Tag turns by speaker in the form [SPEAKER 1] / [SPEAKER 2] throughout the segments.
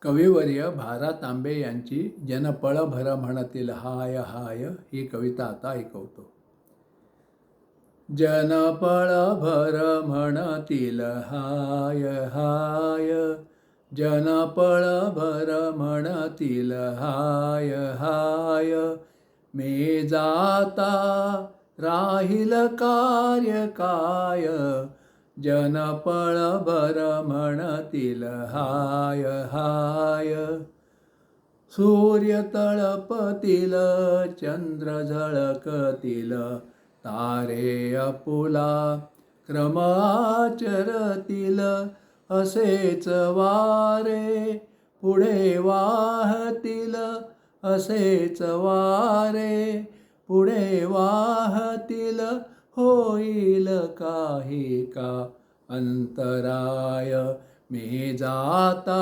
[SPEAKER 1] कविवर्य भा. तांबे यांची जनपळ भर म्हणतील हाय हाय ही कविता आता ऐकवतो. जनपळ भर म्हणतील हाय हाय, जनपळ भर म्हणतील हाय हाय, मी जाता राहील कार्य काय, जनपळ भर म्हणतील हाय हाय. सूर्य तळपतील, चंद्र झळकतील, तारे आपुला क्रम आचरतील, असेच वारे पुढे वाहतील, असेच वारे पुढे वाहतील, होईल काही का अंतराय, मी जाता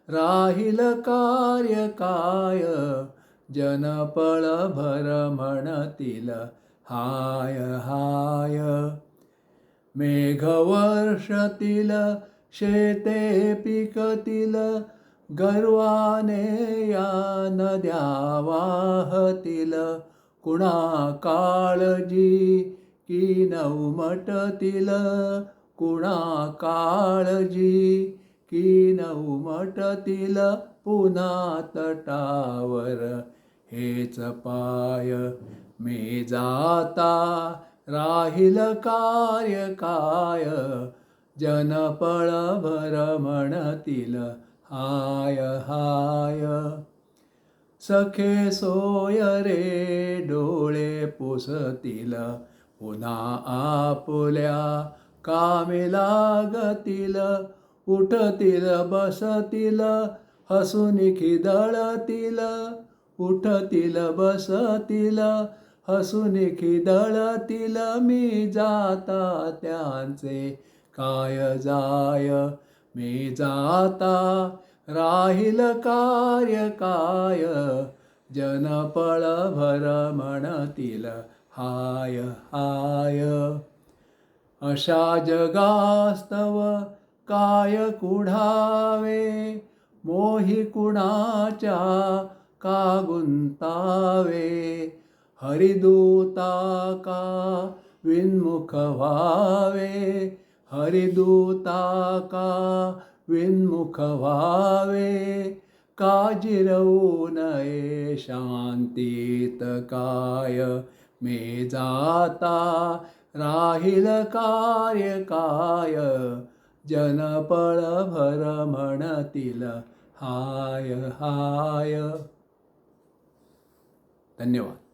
[SPEAKER 1] राहील कार्य काय, जनपळ भर म्हणतील हाय हाय. मेघ वर्षतील, शेते पिकतील, गर्वाने या नद्या वाहतील, कुणा काळजी की न उमटतील, कुणा काळजी की न उमटतील, पुन्हा तटावर हेच पाय, मी जाता राहील कार्य काय, जनपळ भर म्हणतील हाय हाय. सखे सोय रे डोळे पुसतील, पुन्हा आपुल्या कामी लागतील, उठतील बसतील, हसून खिदळतील, उठतील बसतील, हसून खिदळतील, मी जाता त्यांचे काय जाय, मी जाता राहील कार्य काय, जनपळ भर म्हणतील हाय हाय. अशा जगास्तव काय कुढावे, मोही कुणाच्या का गुंतावे, हरिदूता का विन्मुख व्हावे, हरिदूता का विन्मुख व्हावे, काजी रवू नये शांतीत काय, मी जाता राहील कार्य काय, जनपळ भर म्हणतील हाय हाय. धन्यवाद.